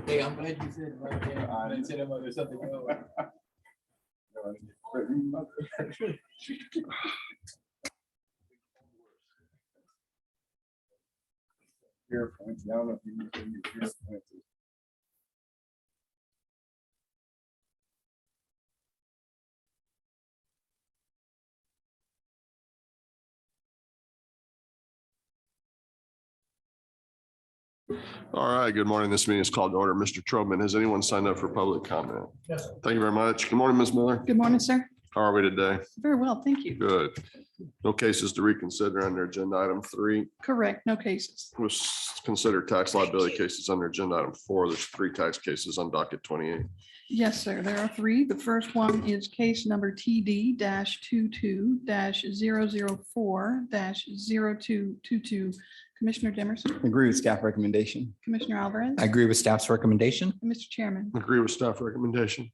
Hey, I'm glad you said it right there. I didn't say that there's something else. Here points. I don't know if you need to use here points. All right, good morning. This meeting is called to order. Mr. Trobman, has anyone signed up for public comment? Yes, sir. Thank you very much. Good morning, Ms. Miller. Good morning, sir. How are we today? Very well, thank you. Good. No cases to reconsider under agenda item 3. Correct, no cases. We'll consider tax liability cases under agenda item 4. There's 3 tax cases on docket 28. Yes, sir, there are 3. The first one is case number TD-22-004-0222. Commissioner Demerson, Agree with staff recommendation. Commissioner Alvarez, I agree with staff's recommendation. and Mr. Chairman. Agree with staff recommendation.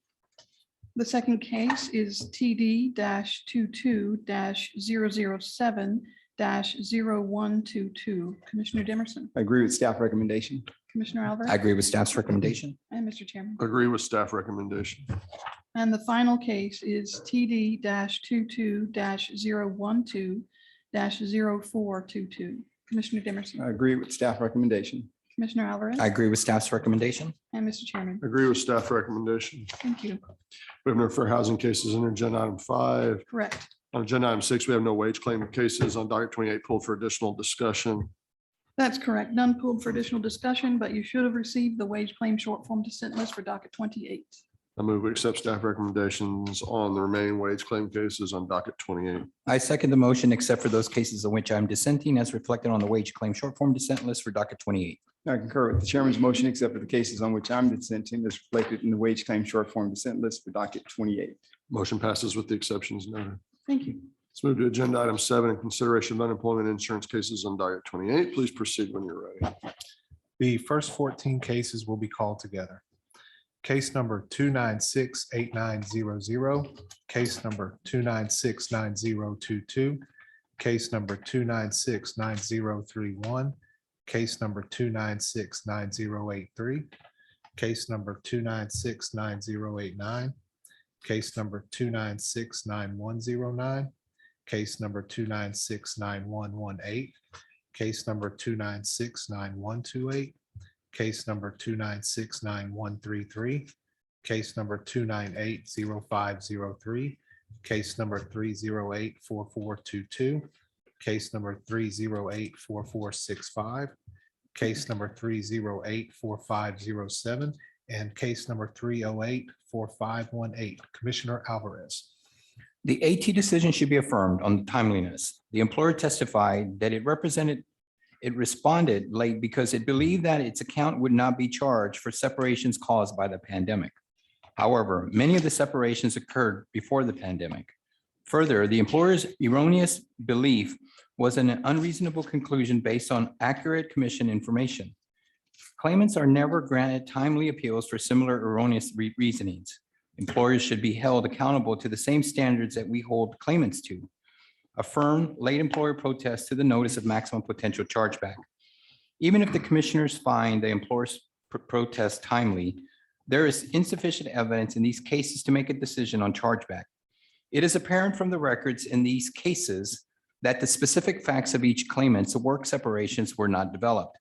The second case is TD-22-007-0122. Commissioner Demerson, Agree with staff recommendation. Commissioner Alvarez, I agree with staff's recommendation. and Mr. Chairman. Agree with staff recommendation. And the final case is TD-22-012-0422. Commissioner Demerson, Agree with staff recommendation. Commissioner Alvarez, I agree with staff's recommendation. and Mr. Chairman. Agree with staff recommendation. Thank you. We have no fair housing cases under agenda item 5. Correct. On agenda item 6, we have no wage claim cases on docket 28 pulled for additional discussion. That's correct. None pulled for additional discussion, but you should have received the wage claim short form dissent list for docket 28. I move we accept staff recommendations on the remaining wage claim cases on docket 28. I second the motion, except for those cases in which I'm dissenting as reflected on the wage claim short form dissent list for docket 28. I concur with the chairman's motion, except for the cases on which I'm dissenting as reflected in the wage claim short form dissent list for docket 28. Motion passes with the exceptions noted. Thank you. Let's move to agenda item 7 in consideration of unemployment insurance cases on docket 28. Please proceed when you're ready. The first 14 cases will be called together. Case number 2968900, case number 2969022, case number 2969031, case number 2969083, case number 2969089, case number 2969109, case number 2969118, case number 2969128, case number 2969133, case number 2980503, case number 3084422, case number 3084465, case number 3084507, and case number 3084518. Commissioner Alvarez. The AT decision should be affirmed on timeliness. The employer testified that it responded late because it believed that its account would not be charged for separations caused by the pandemic. However, many of the separations occurred before the pandemic. Further, the employer's erroneous belief was an unreasonable conclusion based on accurate commission information. Claimants are never granted timely appeals for similar erroneous reasonings. Employers should be held accountable to the same standards that we hold claimants to. Affirm late employer protest to the notice of maximum potential chargeback. Even if the commissioners find the employer's protest timely, there is insufficient evidence in these cases to make a decision on chargeback. It is apparent from the records in these cases that the specific facts of each claimant's work separations were not developed.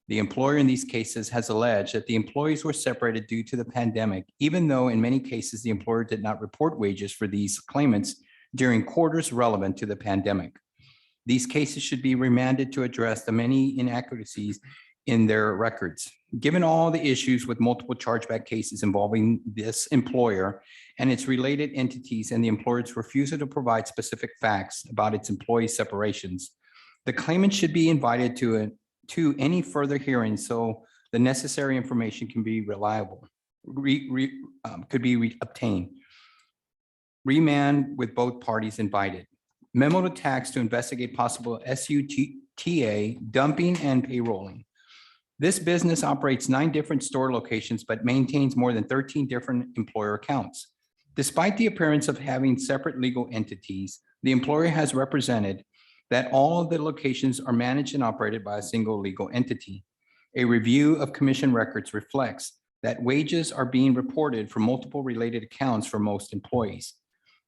The employer in these cases has alleged that the employees were separated due to the pandemic, even though in many cases the employer did not report wages for these claimants during quarters relevant to the pandemic. These cases should be remanded to address the many inaccuracies in their records. Given all the issues with multiple chargeback cases involving this employer and its related entities and the employer's refusal to provide specific facts about its employee separations, the claimant should be invited to any further hearing so the necessary information can be obtained. Remand with both parties invited. Memo to tax to investigate possible SUTA dumping and payrolling. This business operates 9 different store locations, but maintains more than 13 different employer accounts. Despite the appearance of having separate legal entities, the employer has represented that all of the locations are managed and operated by a single legal entity. A review of commission records reflects that wages are being reported from multiple related accounts for most employees.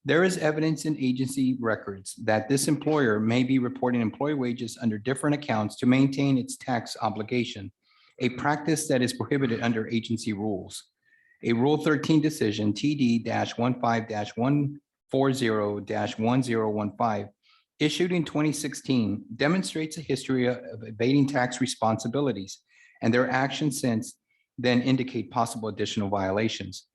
There is evidence in agency records that this employer may be reporting employee wages under different accounts to maintain its tax obligation, a practice that is prohibited under agency rules. A Rule 13 decision, TD-15-140-1015, issued in 2016, demonstrates a history of evading tax responsibilities, and their actions since then indicate possible additional violations.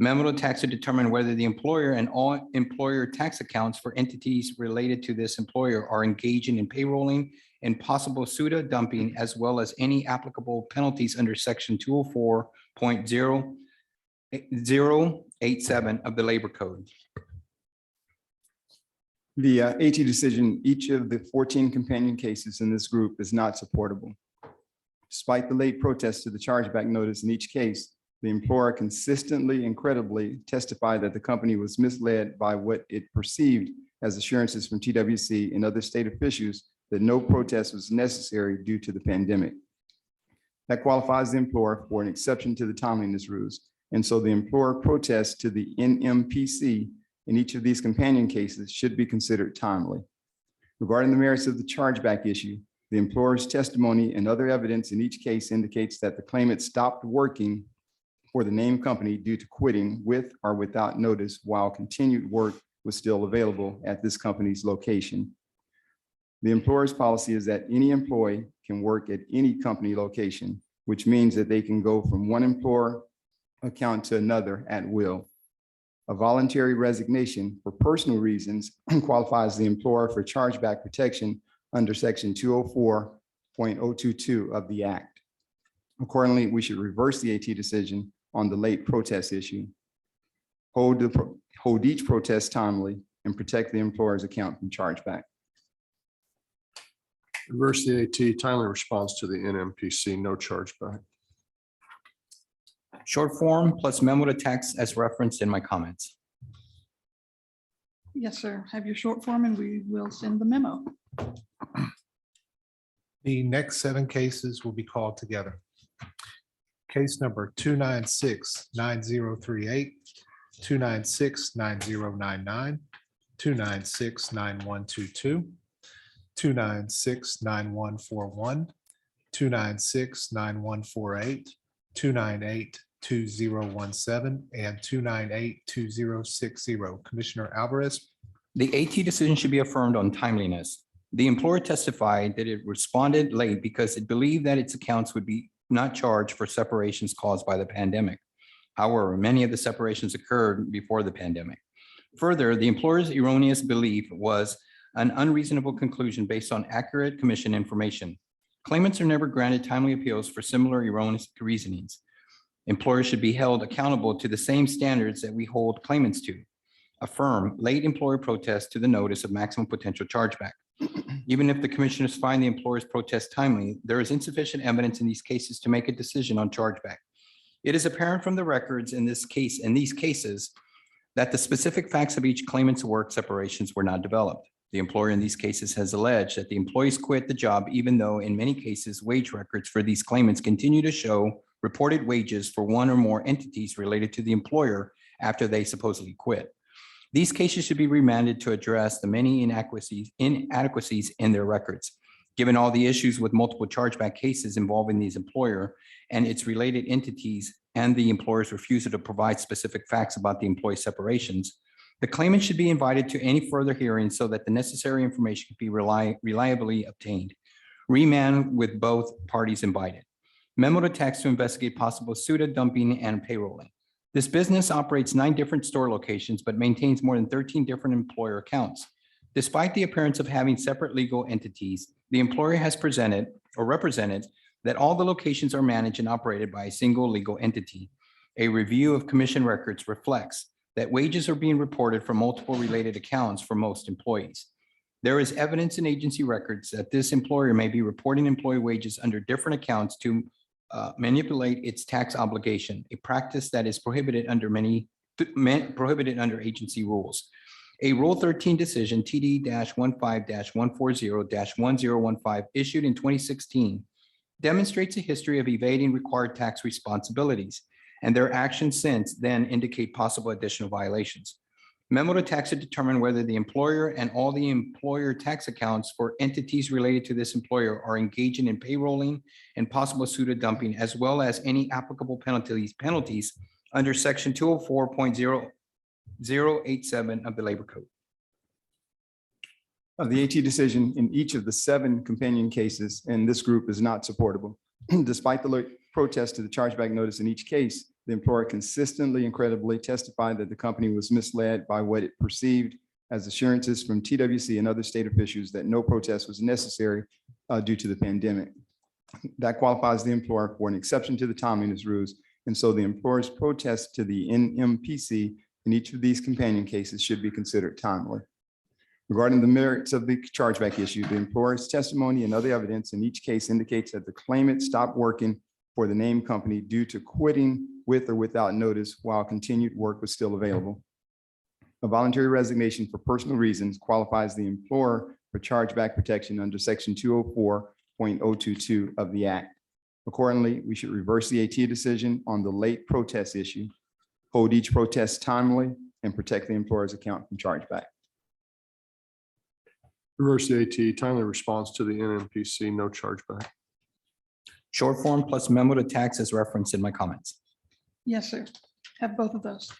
Memo to tax to determine whether the employer and all employer tax accounts for entities related to this employer are engaging in payrolling and possible pseudo dumping, as well as any applicable penalties under section 204.087 of the Labor Code. The AT decision, each of the 14 companion cases in this group is not supportable. Despite the late protest to the chargeback notice in each case, the employer consistently and credibly testified that the company was misled by what it perceived as assurances from TWC and other state officials that no protest was necessary due to the pandemic. That qualifies the employer for an exception to the timeliness rules. And so the employer protest to the NMPC in each of these companion cases should be considered timely. Regarding the merits of the chargeback issue, the employer's testimony and other evidence in each case indicates that the claimant stopped working for the named company due to quitting with or without notice while continued work was still available at this company's location. The employer's policy is that any employee can work at any company location, which means that they can go from one employer account to another at will. A voluntary resignation for personal reasons qualifies the employer for chargeback protection under section 204.022 of the Act. Accordingly, we should reverse the AT decision on the late protest issue, hold each protest timely, and protect the employer's account from chargeback. Reverse the AT, timely response to the NMPC, no chargeback. Short form plus memo to text as referenced in my comments. Yes, sir. Have your short form and we will send the memo. The next 7 cases will be called together. Case number 296-9038, 296-9099, 296-9122, 296-9141, 296-9148, 298-2017, and 298-2060. Commissioner Alvarez. The AT decision should be affirmed on timeliness. The employer testified that it responded late because it believed that its accounts would be not charged for separations caused by the pandemic. However, many of the separations occurred before the pandemic. Further, the employer's erroneous belief was an unreasonable conclusion based on accurate commission information. Claimants are never granted timely appeals for similar erroneous reasonings. Employers should be held accountable to the same standards that we hold claimants to. Affirm late employer protest to the notice of maximum potential chargeback. Even if the commissioners find the employer's protest timely, there is insufficient evidence in these cases to make a decision on chargeback. It is apparent from the records in these cases that the specific facts of each claimant's work separations were not developed. The employer in these cases has alleged that the employees quit the job, even though in many cases, wage records for these claimants continue to show reported wages for one or more entities related to the employer after they supposedly quit. These cases should be remanded to address the many inadequacies in their records. Given all the issues with multiple chargeback cases involving these employer and its related entities and the employer's refusal to provide specific facts about the employee separations, the claimant should be invited to any further hearings so that the necessary information can be reliably obtained. Remand with both parties invited. Memo to tax to investigate possible pseudo dumping and payrolling. This business operates 9 different store locations, but maintains more than 13 different employer accounts. Despite the appearance of having separate legal entities, the employer has presented or represented that all the locations are managed and operated by a single legal entity. A review of commission records reflects that wages are being reported from multiple related accounts for most employees. There is evidence in agency records that this employer may be reporting employee wages under different accounts to manipulate its tax obligation, a practice that is prohibited under agency rules. A Rule 13 decision, TD-15-140-1015, issued in 2016, demonstrates a history of evading required tax responsibilities, and their actions since then indicate possible additional violations. Memo to tax to determine whether the employer and all the employer tax accounts for entities related to this employer are engaging in payrolling and possible pseudo dumping, as well as any applicable penalties under section 204.0087 of the Labor Code. The AT decision in each of the 7 companion cases in this group is not supportable. Despite the protest to the chargeback notice in each case, the employer consistently and credibly testified that the company was misled by what it perceived as assurances from TWC and other state officials that no protest was necessary due to the pandemic. That qualifies the employer for an exception to the timeliness rules. And so the employer's protest to the NMPC in each of these companion cases should be considered timely. Regarding the merits of the chargeback issue, the employer's testimony and other evidence in each case indicates that the claimant stopped working for the named company due to quitting with or without notice while continued work was still available. A voluntary resignation for personal reasons qualifies the employer for chargeback protection under section 204.022 of the Act. Accordingly, we should reverse the AT decision on the late protest issue, hold each protest timely, and protect the employer's account from chargeback. Reverse the AT, timely response to the NMPC, no chargeback. Short form plus memo to tax as referenced in my comments. Yes, sir. Have both of those.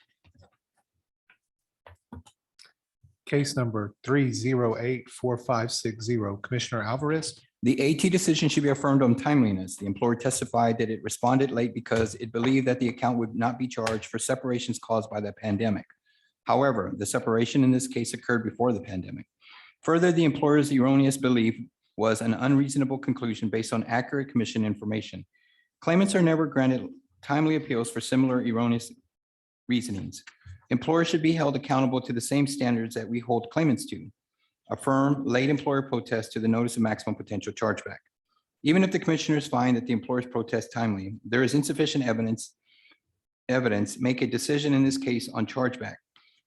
Case number 3084560, Commissioner Alvarez. The AT decision should be affirmed on timeliness. The employer testified that it responded late because it believed that the account would not be charged for separations caused by the pandemic. However, the separation in this case occurred before the pandemic. Further, the employer's erroneous belief was an unreasonable conclusion based on accurate commission information. Claimants are never granted timely appeals for similar erroneous reasonings. Employers should be held accountable to the same standards that we hold claimants to. Affirm late employer protest to the notice of maximum potential chargeback. Even if the commissioners find that the employer's protest timely, there is insufficient evidence make a decision in this case on chargeback.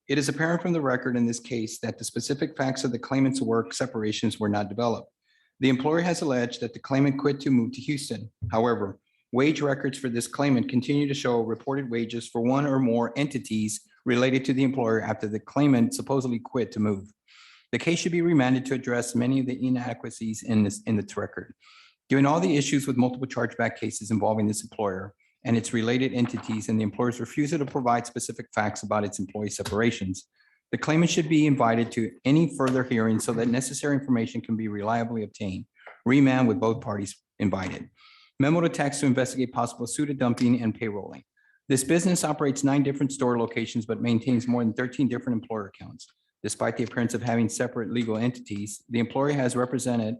It is apparent from the record in this case that the specific facts of the claimant's work separations were not developed. The employer has alleged that the claimant quit to move to Houston. However, wage records for this claimant continue to show reported wages for one or more entities related to the employer after the claimant supposedly quit to move. The case should be remanded to address many of the inadequacies in this record. Given all the issues with multiple chargeback cases involving this employer and its related entities and the employer's refusal to provide specific facts about its employee separations, the claimant should be invited to any further hearing so that necessary information can be reliably obtained. Remand with both parties invited. Memo to tax to investigate possible pseudo dumping and payrolling. This business operates 9 different store locations, but maintains more than 13 different employer accounts. Despite the appearance of having separate legal entities, the employer has represented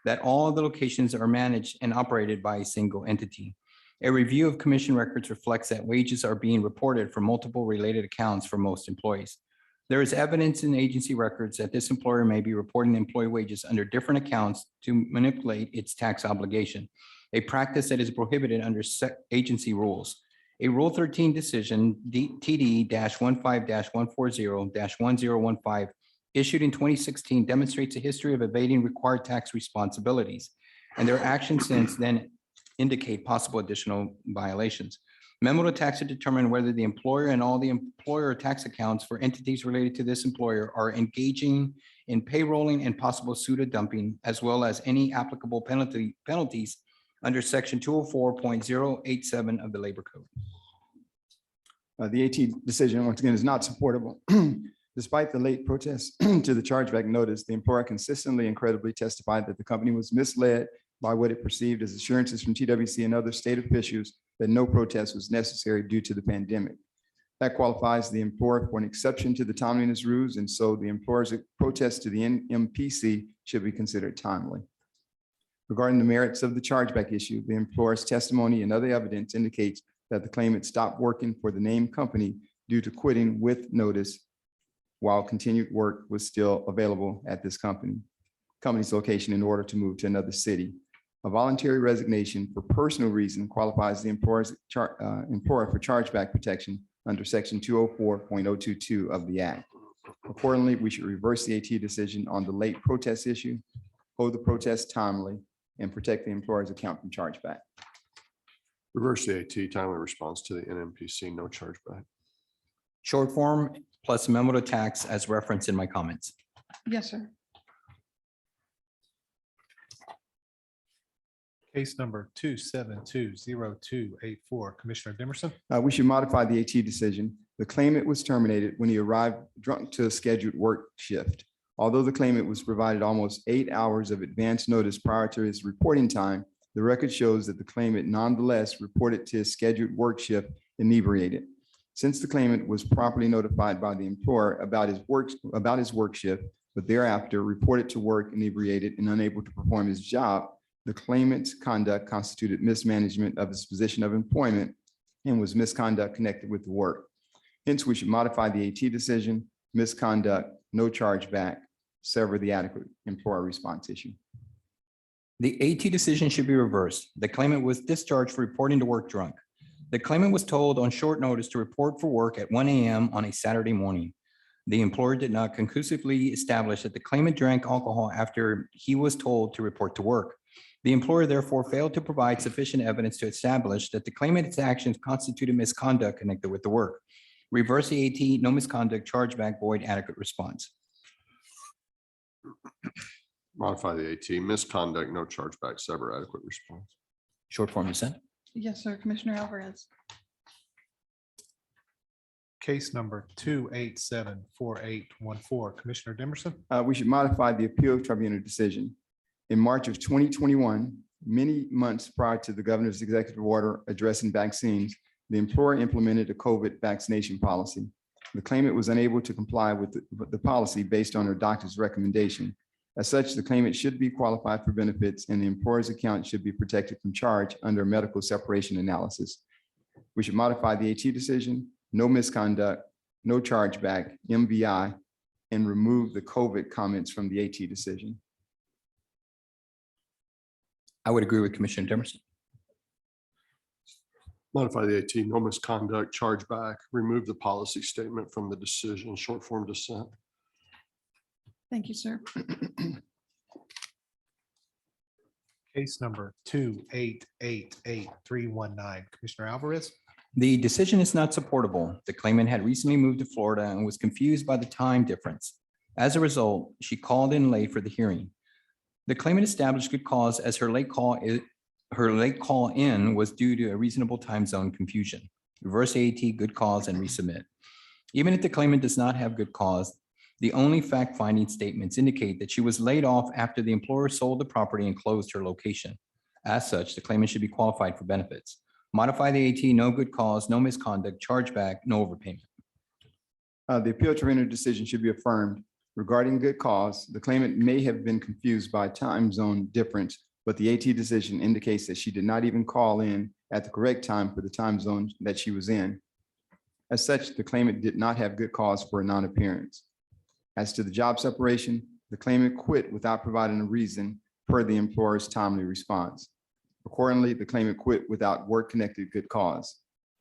that all of the locations are managed and operated by a single entity. A review of commission records reflects that wages are being reported for multiple related accounts for most employees. There is evidence in agency records that this employer may be reporting employee wages under different accounts to manipulate its tax obligation, a practice that is prohibited under agency rules. A Rule 13 decision, TD-15-140-1015, issued in 2016 demonstrates a history of evading required tax responsibilities, and their actions since then indicate possible additional violations. Memo to tax to determine whether the employer and all the employer tax accounts for entities related to this employer are engaging in payrolling and possible pseudo dumping, as well as any applicable penalties under section 204.087 of the Labor Code. The AT decision, once again, is not supportable. Despite the late protest to the chargeback notice, the employer consistently and credibly testified that the company was misled by what it perceived as assurances from TWC and other state officials that no protest was necessary due to the pandemic. That qualifies the employer for an exception to the timeliness rules, and so the employer's protest to the NMPC should be considered timely. Regarding the merits of the chargeback issue, the employer's testimony and other evidence indicates that the claimant stopped working for the named company due to quitting with notice while continued work was still available at this company's location in order to move to another city. A voluntary resignation for personal reason qualifies the employer for chargeback protection under section 204.022 of the Act. Accordingly, we should reverse the AT decision on the late protest issue, hold the protest timely, and protect the employer's account from chargeback. Reverse the AT, timely response to the NMPC, no chargeback. Short form plus memo to tax as referenced in my comments. Yes, sir. Case number 2720284, Commissioner Dimerson. We should modify the AT decision. The claimant was terminated when he arrived drunk to a scheduled work shift. Although the claimant was provided almost 8 hours of advance notice prior to his reporting time, the record shows that the claimant nonetheless reported to his scheduled work shift inebriated. Since the claimant was properly notified by the employer about his work shift, but thereafter reported to work inebriated and unable to perform his job, the claimant's conduct constituted mismanagement of his position of employment and was misconduct connected with the work. Hence, we should modify the AT decision, misconduct, no chargeback, sever the adequate employer response issue. The AT decision should be reversed. The claimant was discharged for reporting to work drunk. The claimant was told on short notice to report for work at 1 a.m. on a Saturday morning. The employer did not conclusively establish that the claimant drank alcohol after he was told to report to work. The employer therefore failed to provide sufficient evidence to establish that the claimant's actions constituted misconduct connected with the work. Reverse the AT, no misconduct, chargeback, void, adequate response. Modify the AT, misconduct, no chargeback, sever adequate response. Short form dissent. Yes, sir. Commissioner Alvarez. Case number 2874814, Commissioner Dimerson. We should modify the appeal tribunal decision. In March of 2021, many months prior to the governor's executive order addressing vaccines, the employer implemented a COVID vaccination policy. The claimant was unable to comply with the policy based on her doctor's recommendation. As such, the claimant should be qualified for benefits and the employer's account should be protected from charge under medical separation analysis. We should modify the AT decision, no misconduct, no chargeback, MVI, and remove the COVID comments from the AT decision. I would agree with Commissioner Dimerson. Modify the AT, no misconduct, chargeback, remove the policy statement from the decision, short form dissent. Thank you, sir. Case number 2888319, Commissioner Alvarez. The decision is not supportable. The claimant had recently moved to Florida and was confused by the time difference. As a result, she called in late for the hearing. The claimant established good cause as her late call in was due to a reasonable time zone confusion. Reverse AT, good cause, and resubmit. Even if the claimant does not have good cause, the only fact-finding statements indicate that she was laid off after the employer sold the property and closed her location. As such, the claimant should be qualified for benefits. Modify the AT, no good cause, no misconduct, chargeback, no overpayment. The appeal tribunal decision should be affirmed. Regarding good cause, the claimant may have been confused by time zone difference, but the AT decision indicates that she did not even call in at the correct time for the time zone that she was in. As such, the claimant did not have good cause for a non-appearance. As to the job separation, the claimant quit without providing a reason per the employer's timely response. Accordingly, the claimant quit without work-connected good cause.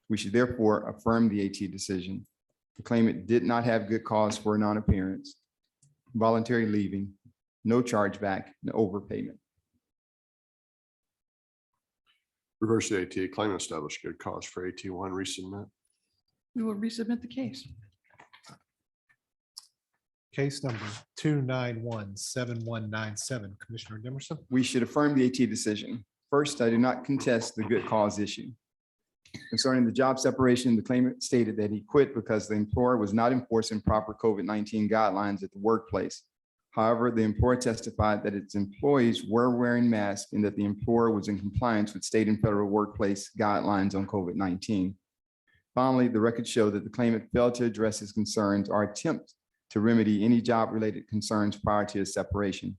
We should therefore affirm the AT decision. The claimant did not have good cause for a non-appearance, voluntary leaving, no chargeback, no overpayment. Reverse the AT, claimant established good cause for AT1, resubmit. We will resubmit the case. Case number 2917197, Commissioner Dimerson. We should affirm the AT decision. First, I do not contest the good cause issue. Concerning the job separation, the claimant stated that he quit because the employer was not enforcing proper COVID-19 guidelines at the workplace. However, the employer testified that its employees were wearing masks and that the employer was in compliance with state and federal workplace guidelines on COVID-19. Finally, the records show that the claimant failed to address his concerns or attempt to remedy any job-related concerns prior to his separation.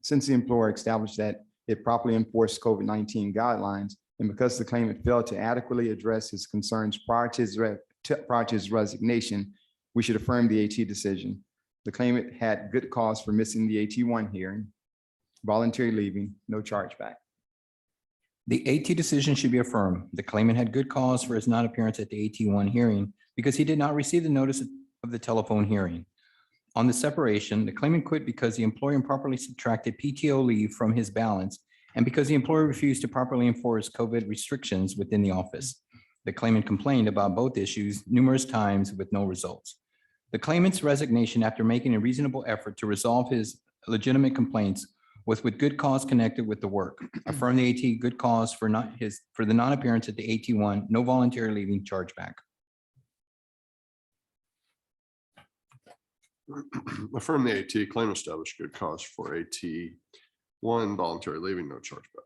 Since the employer established that it properly enforced COVID-19 guidelines, and because the claimant failed to adequately address his concerns prior to his resignation, we should affirm the AT decision. The claimant had good cause for missing the AT1 hearing, voluntary leaving, no chargeback. The AT decision should be affirmed. The claimant had good cause for his non-appearance at the AT1 hearing because he did not receive the notice of the telephone hearing. On the separation, the claimant quit because the employer improperly subtracted PTO leave from his balance and because the employer refused to properly enforce COVID restrictions within the office. The claimant complained about both issues numerous times with no results. The claimant's resignation after making a reasonable effort to resolve his legitimate complaints was with good cause connected with the work. Affirm the AT good cause for the non-appearance at the AT1, no voluntary leaving chargeback. Affirm the AT claim established good cause for AT1 voluntary leaving, no chargeback.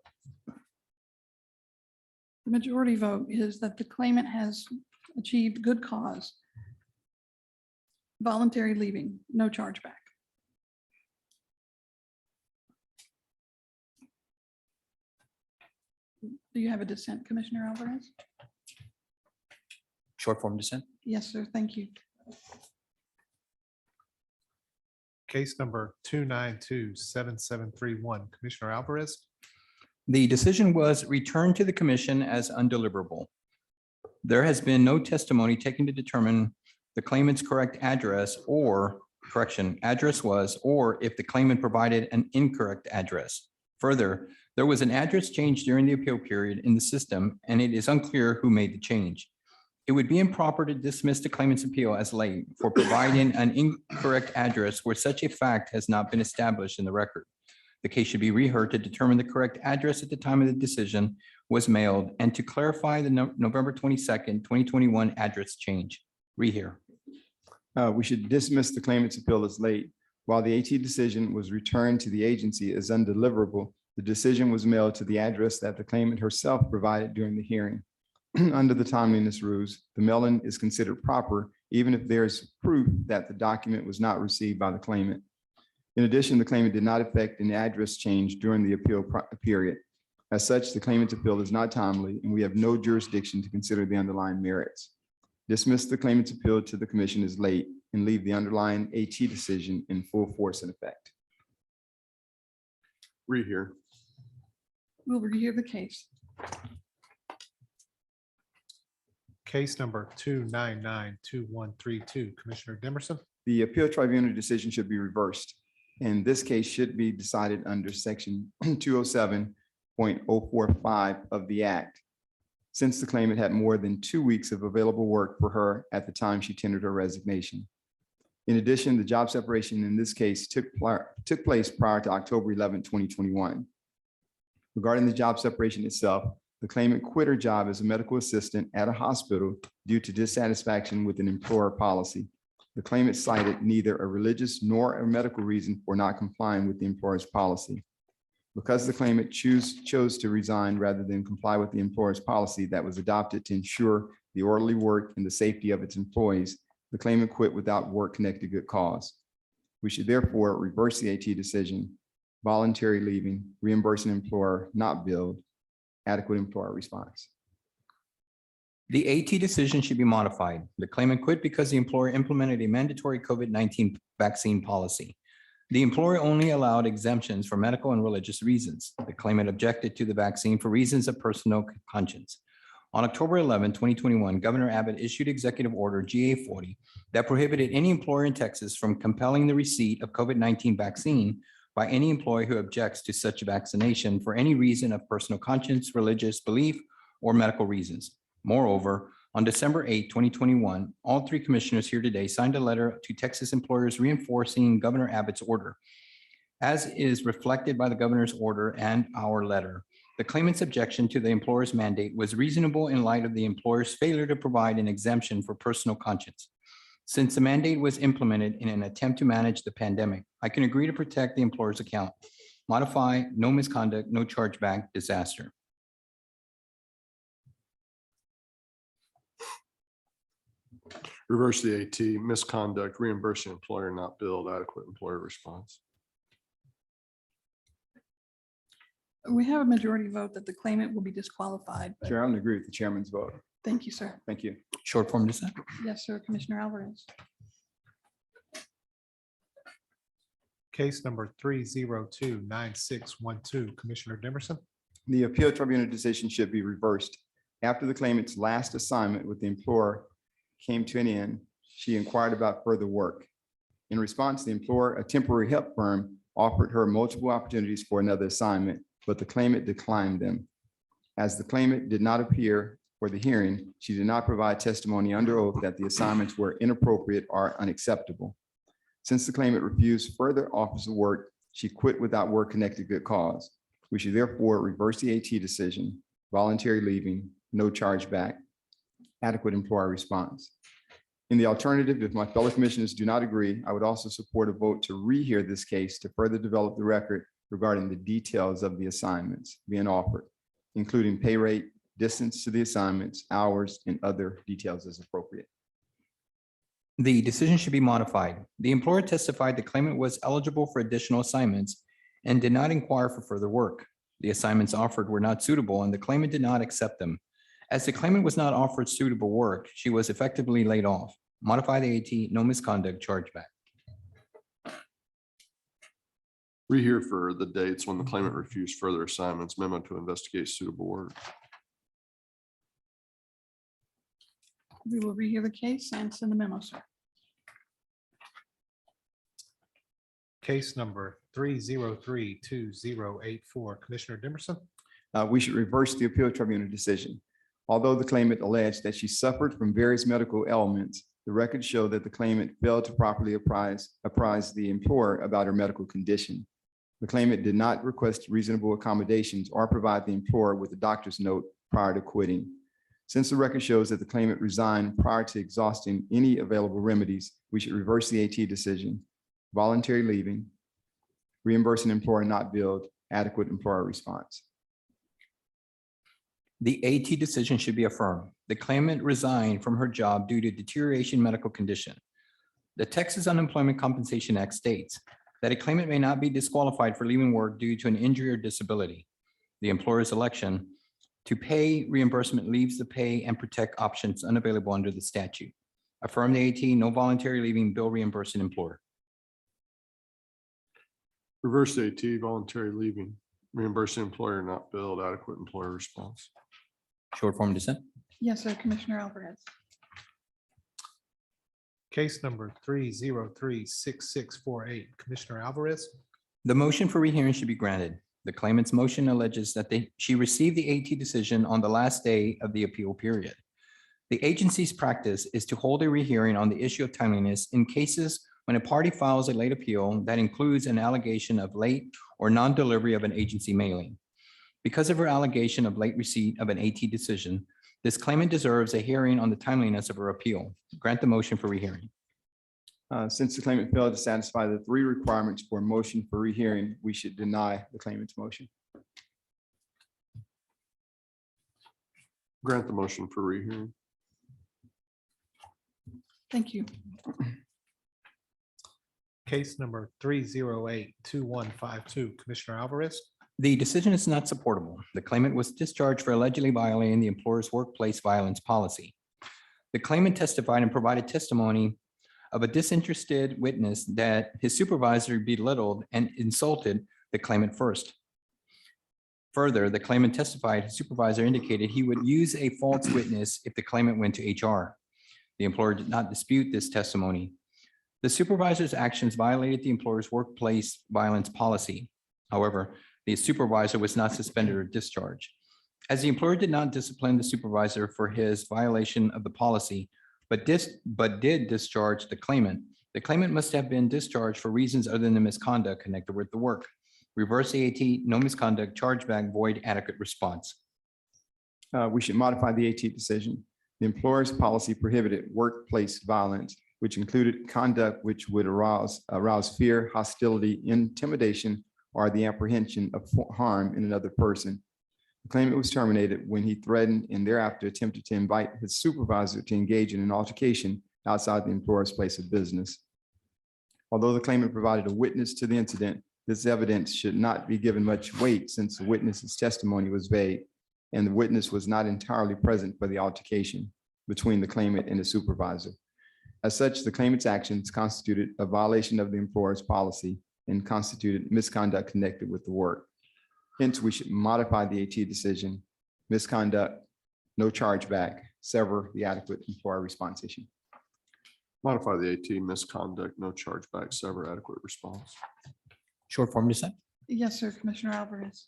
The majority vote is that the claimant has achieved good cause. Voluntary leaving, no chargeback. Do you have a dissent, Commissioner Alvarez? Short form dissent. Yes, sir. Thank you. Case number 2927731, Commissioner Alvarez. The decision was returned to the commission as undeliverable. There has been no testimony taken to determine the claimant's correct address or address was, or if the claimant provided an incorrect address. Further, there was an address change during the appeal period in the system, and it is unclear who made the change. It would be improper to dismiss the claimant's appeal as late for providing an incorrect address where such a fact has not been established in the record. The case should be reheard to determine the correct address at the time of the decision was mailed and to clarify the November 22nd, 2021 address change. Rehear. We should dismiss the claimant's appeal as late. While the AT decision was returned to the agency as undeliverable, the decision was mailed to the address that the claimant herself provided during the hearing. Under the timeliness rules, the mailing is considered proper, even if there's proof that the document was not received by the claimant. In addition, the claimant did not effect an address change during the appeal period. As such, the claimant's appeal is not timely, and we have no jurisdiction to consider the underlying merits. Dismiss the claimant's appeal to the commission as late and leave the underlying AT decision in full force and effect. Rehear. We'll rehear the case. Case number 2992132, Commissioner Demerson. The appeal tribunal decision should be reversed, and this case should be decided under section 207.045 of the Act, since the claimant had more than 2 weeks of available work for her at the time she tendered her resignation. In addition, the job separation in this case took place prior to October 11, 2021. Regarding the job separation itself, the claimant quit her job as a medical assistant at a hospital due to dissatisfaction with an employer policy. The claimant cited neither a religious nor a medical reason for not complying with the employer's policy. Because the claimant chose to resign rather than comply with the employer's policy that was adopted to ensure the orderly work and the safety of its employees, the claimant quit without work-connected good cause. We should therefore reverse the AT decision, voluntary leaving, reimbursing employer not billed, adequate employer response. The AT decision should be modified. The claimant quit because the employer implemented a mandatory COVID-19 vaccine policy. The employer only allowed exemptions for medical and religious reasons. The claimant objected to the vaccine for reasons of personal conscience. On October 11, 2021, Governor Abbott issued Executive Order GA 40 that prohibited any employer in Texas from compelling the receipt of COVID-19 vaccine by any employee who objects to such vaccination for any reason of personal conscience, religious belief, or medical reasons. Moreover, on December 8, 2021, all three commissioners here today signed a letter to Texas employers reinforcing Governor Abbott's order. As is reflected by the governor's order and our letter, the claimant's objection to the employer's mandate was reasonable in light of the employer's failure to provide an exemption for personal conscience. Since the mandate was implemented in an attempt to manage the pandemic, I can agree to protect the employer's account. Modify, no misconduct, no chargeback, disaster. Reverse the AT misconduct, reimbursing employer not billed, adequate employer response. We have a majority vote that the claimant will be disqualified. But Chair, I would agree with the chairman's vote. thank you, sir. Thank you. Short form dissent. Yes, sir. Commissioner Alvarez. Case number 3029612, Commissioner Demerson. The appeal tribunal decision should be reversed. After the claimant's last assignment with the employer came to an end, she inquired about further work. In response, the employer, a temporary help firm, offered her multiple opportunities for another assignment, but the claimant declined them. As the claimant did not appear for the hearing, she did not provide testimony under oath that the assignments were inappropriate or unacceptable. Since the claimant refused further office work, she quit without work-connected good cause. We should therefore reverse the AT decision, voluntary leaving, no chargeback, adequate employer response. In the alternative, if my fellow commissioners do not agree, I would also support a vote to rehear this case to further develop the record regarding the details of the assignments being offered, including pay rate, distance to the assignments, hours, and other details as appropriate. The decision should be modified. The employer testified the claimant was eligible for additional assignments and did not inquire for further work. The assignments offered were not suitable and the claimant did not accept them. As the claimant was not offered suitable work, she was effectively laid off. Modify the AT, no misconduct, chargeback. Rehear for the dates when the claimant refused further assignments, memo to investigate suitable work. We will rehear the case and send a memo, sir. Case number 3032084, Commissioner Dimerson. We should reverse the appeal tribunal decision. Although the claimant alleged that she suffered from various medical ailments, the records show that the claimant failed to properly apprise the employer about her medical condition. The claimant did not request reasonable accommodations or provide the employer with a doctor's note prior to quitting. Since the record shows that the claimant resigned prior to exhausting any available remedies, we should reverse the AT decision, voluntary leaving, reimbursing employer not billed, adequate employer response. The AT decision should be affirmed. The claimant resigned from her job due to deterioration medical condition. The Texas Unemployment Compensation Act states that a claimant may not be disqualified for leaving work due to an injury or disability. The employer's election to pay reimbursement leaves the pay and protect options unavailable under the statute. Affirm the AT, no voluntary leaving, bill reimbursing employer. Reverse the AT, voluntary leaving, reimbursing employer not billed, adequate employer response. Short form dissent. Yes, sir, Commissioner Alvarez. Case number 3036648, Commissioner Alvarez. The motion for rehearing should be granted. The claimant's motion alleges that she received the AT decision on the last day of the appeal period. The agency's practice is to hold a rehearing on the issue of timeliness in cases when a party files a late appeal that includes an allegation of late or non-delivery of an agency mailing. Because of her allegation of late receipt of an AT decision, this claimant deserves a hearing on the timeliness of her appeal. Grant the motion for rehearing. Since the claimant failed to satisfy the three requirements for a motion for rehearing, we should deny the claimant's motion. Grant the motion for rehearing. Thank you. Case number 3082152, Commissioner Alvarez. The decision is not supportable. The claimant was discharged for allegedly violating the employer's workplace violence policy. The claimant testified and provided testimony of a disinterested witness that his supervisor belittled and insulted the claimant first. Further, the claimant testified his supervisor indicated he would use a false witness if the claimant went to HR. The employer did not dispute this testimony. The supervisor's actions violated the employer's workplace violence policy. However, the supervisor was not suspended or discharged. As the employer did not discipline the supervisor for his violation of the policy, but did discharge the claimant must have been discharged for reasons other than the misconduct connected with the work. Reverse the AT, no misconduct, chargeback, void, adequate response. We should modify the AT decision. The employer's policy prohibited workplace violence, which included conduct which would arouse fear, hostility, intimidation, or the apprehension of harm in another person. The claimant was terminated when he threatened and thereafter attempted to invite his supervisor to engage in an altercation outside the employer's place of business. Although the claimant provided a witness to the incident, this evidence should not be given much weight since the witness's testimony was vague and the witness was not entirely present for the altercation between the claimant and the supervisor. As such, the claimant's actions constituted a violation of the employer's policy and constituted misconduct connected with the work. Hence, we should modify the AT decision, misconduct, no chargeback, sever the adequate employer response issue. Modify the AT, misconduct, no chargeback, sever, adequate response. Short form dissent. Yes, sir, Commissioner Alvarez.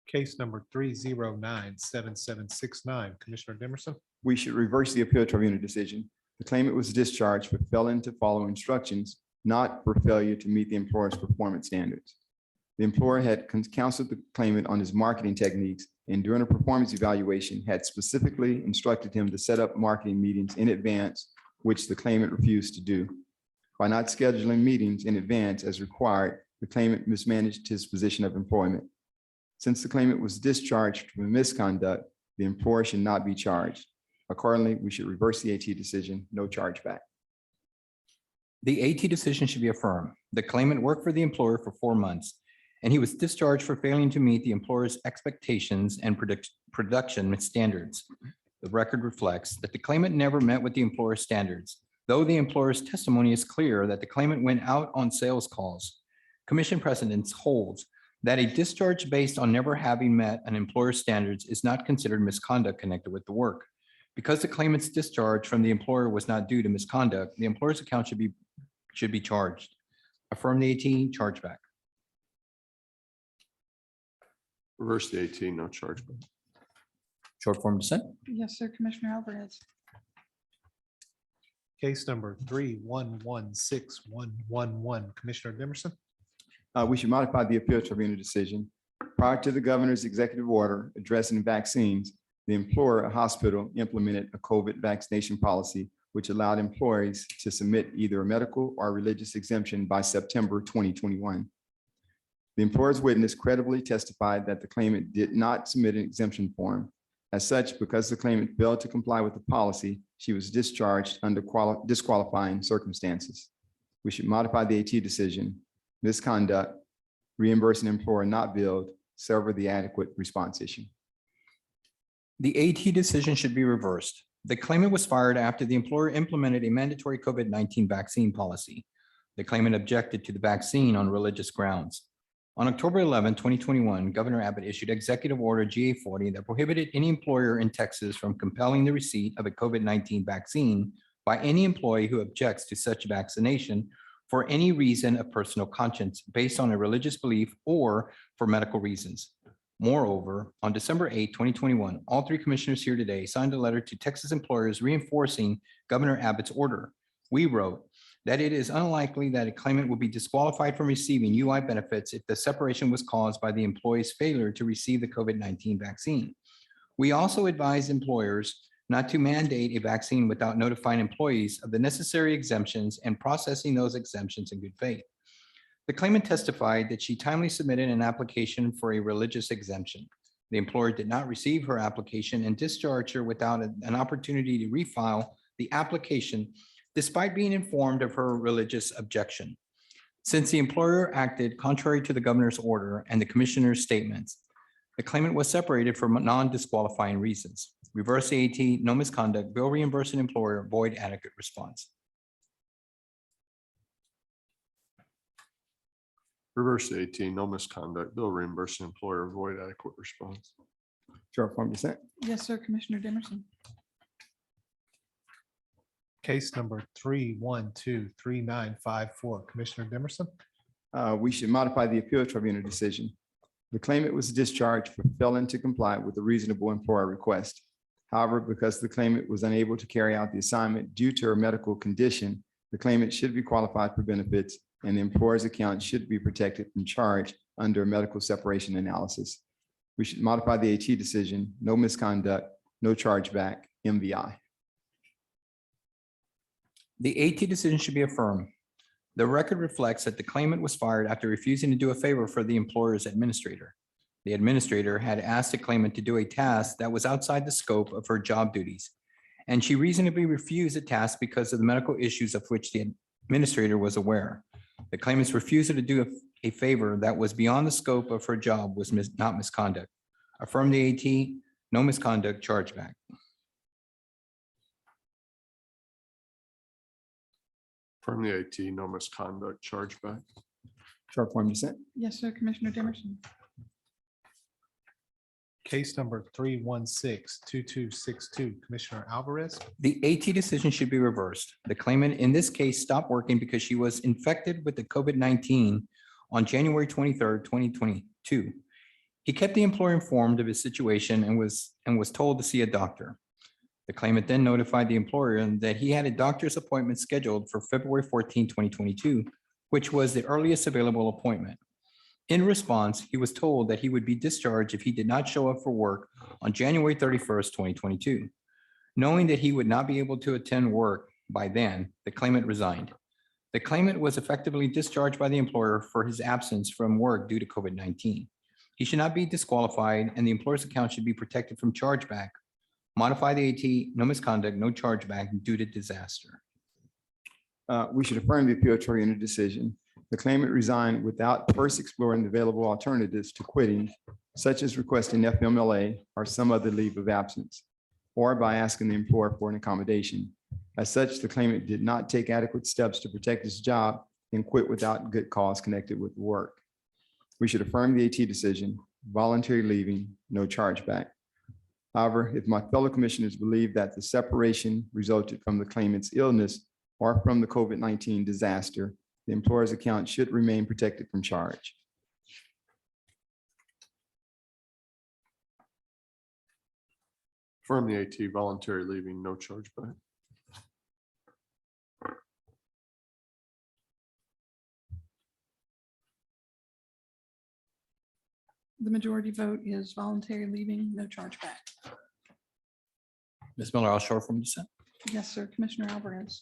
Case number 3097769, Commissioner Dimerson. We should reverse the appeal tribunal decision. The claimant was discharged for failing to follow instructions, not for failure to meet the employer's performance standards. The employer had counseled the claimant on his marketing techniques and during a performance evaluation had specifically instructed him to set up marketing meetings in advance, which the claimant refused to do. By not scheduling meetings in advance as required, the claimant mismanaged his position of employment. Since the claimant was discharged for misconduct, the employer should not be charged. Accordingly, we should reverse the AT decision, no chargeback. The AT decision should be affirmed. The claimant worked for the employer for 4 months, and he was discharged for failing to meet the employer's expectations and production standards. The record reflects that the claimant never met with the employer's standards, though the employer's testimony is clear that the claimant went out on sales calls. Commission precedents holds that a discharge based on never having met an employer's standards is not considered misconduct connected with the work. Because the claimant's discharge from the employer was not due to misconduct, the employer's account should be charged. Affirm the AT, chargeback. Reverse the AT, no chargeback. Short form dissent. Yes, sir, Commissioner Alvarez. Case number 3116111, Commissioner Dimerson. We should modify the appeal tribunal decision. Prior to the governor's executive order addressing vaccines, the employer, a hospital, implemented a COVID vaccination policy, which allowed employees to submit either a medical or religious exemption by September 2021. The employer's witness credibly testified that the claimant did not submit an exemption form. As such, because the claimant failed to comply with the policy, she was discharged under disqualifying circumstances. We should modify the AT decision. Misconduct, reimburse an employer not billed, sever the adequate response issue. The AT decision should be reversed. The claimant was fired after the employer implemented a mandatory COVID-19 vaccine policy. The claimant objected to the vaccine on religious grounds. On October 11, 2021, Governor Abbott issued Executive Order GA40 that prohibited any employer in Texas from compelling the receipt of a COVID-19 vaccine by any employee who objects to such vaccination for any reason of personal conscience based on a religious belief or for medical reasons. Moreover, on December 8, 2021, all 3 commissioners here today signed a letter to Texas employers reinforcing Governor Abbott's order. We wrote that it is unlikely that a claimant will be disqualified from receiving UI benefits if the separation was caused by the employee's failure to receive the COVID-19 vaccine. We also advise employers not to mandate a vaccine without notifying employees of the necessary exemptions and processing those exemptions in good faith. The claimant testified that she timely submitted an application for a religious exemption. The employer did not receive her application and discharged her without an opportunity to refile the application, despite being informed of her religious objection. Since the employer acted contrary to the governor's order and the commissioner's statements, the claimant was separated for non-disqualifying reasons. Reverse the AT, no misconduct, bill reimburse an employer, void adequate response. Reverse the AT, no misconduct, bill reimburse an employer, void adequate response. Short form dissent. Yes, sir, Commissioner Dimerson. Case number 3123954, Commissioner Dimerson. We should modify the appeal tribunal decision. The claimant was discharged for failing to comply with a reasonable employer request. However, because the claimant was unable to carry out the assignment due to her medical condition, the claimant should be qualified for benefits and the employer's account should be protected from charge under medical separation analysis. We should modify the AT decision, no misconduct, no chargeback, MVI. The AT decision should be affirmed. The record reflects that the claimant was fired after refusing to do a favor for the employer's administrator. The administrator had asked the claimant to do a task that was outside the scope of her job duties, and she reasonably refused the task because of the medical issues of which the administrator was aware. The claimant's refusal to do a favor that was beyond the scope of her job was not misconduct. Affirm the AT, no misconduct, chargeback. From the AT, no misconduct, chargeback. Short form dissent. Yes, sir, Commissioner Dimerson. Case number 3162262, Commissioner Alvarez. The AT decision should be reversed. The claimant in this case stopped working because she was infected with the COVID-19 on January 23rd, 2022. He kept the employer informed of his situation and was told to see a doctor. The claimant then notified the employer that he had a doctor's appointment scheduled for February 14, 2022, which was the earliest available appointment. In response, he was told that he would be discharged if he did not show up for work on January 31st, 2022. Knowing that he would not be able to attend work by then, the claimant resigned. The claimant was effectively discharged by the employer for his absence from work due to COVID-19. He should not be disqualified, and the employer's account should be protected from chargeback. Modify the AT, no misconduct, no chargeback due to disaster. We should affirm the appeal to enter decision. The claimant resigned without first exploring the available alternatives to quitting, such as requesting FMLA or some other leave of absence, or by asking the employer for an accommodation. As such, the claimant did not take adequate steps to protect his job and quit without good cause connected with work. We should affirm the AT decision, voluntary leaving, no chargeback. However, if my fellow commissioners believe that the separation resulted from the claimant's illness or from the COVID-19 disaster, the employer's account should remain protected from charge. Affirm the AT, voluntary leaving, no chargeback. The majority vote is voluntary leaving, no chargeback. Ms. Miller, I'll short form dissent. Yes, sir, Commissioner Alvarez.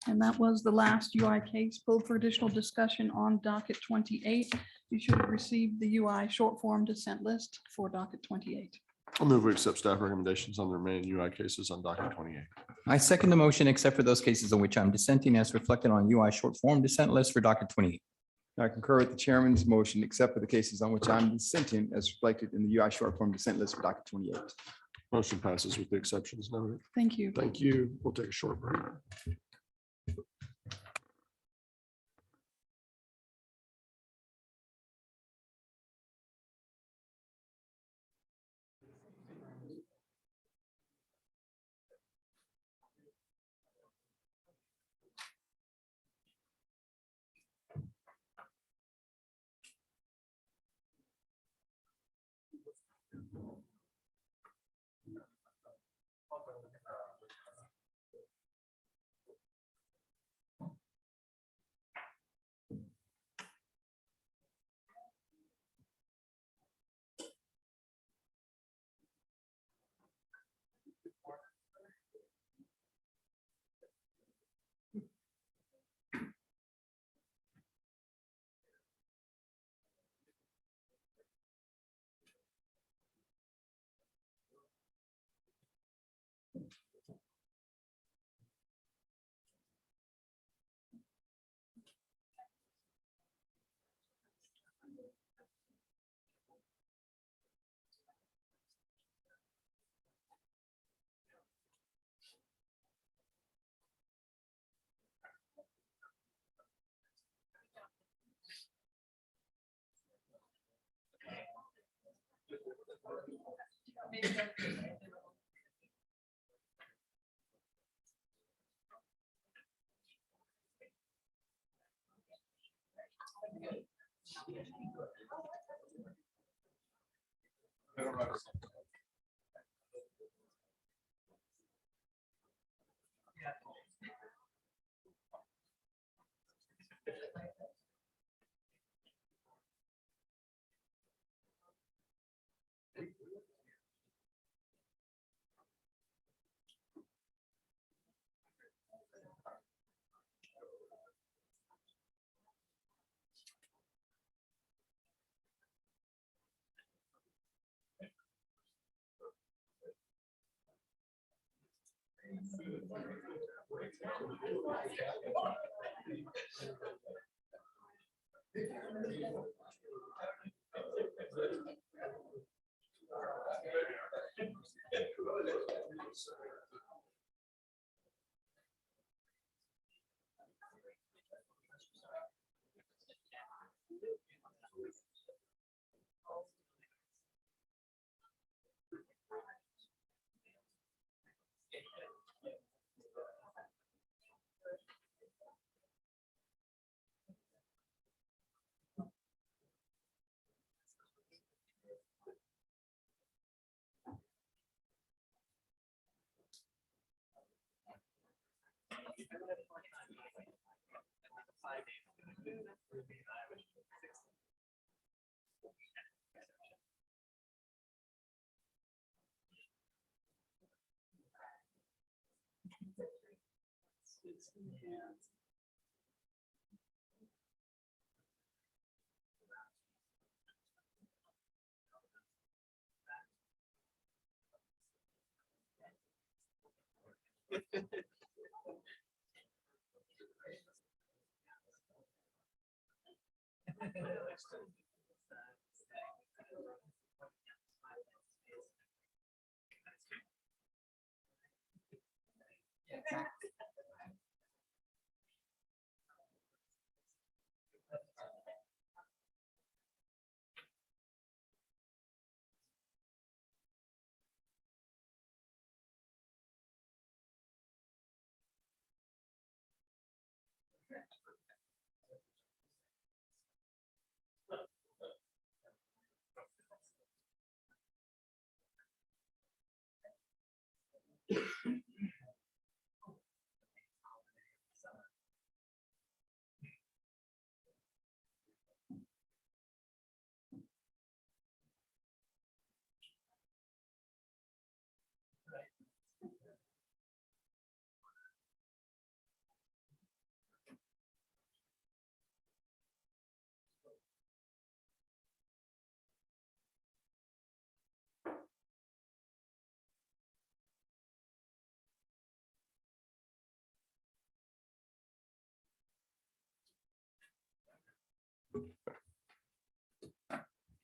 And that was the last UI case pulled for additional discussion on docket 28. You should have received the UI short form dissent list for docket 28. I'll move we accept staff recommendations on the remaining UI cases on docket 28. I second the motion, except for those cases in which I'm dissenting as reflected on UI short form dissent list for docket 28. I concur with the chairman's motion, except for the cases on which I'm dissenting as reflected in the UI short form dissent list for docket 28. Motion passes with the exceptions noted. Thank you. Thank you. We'll take a short break.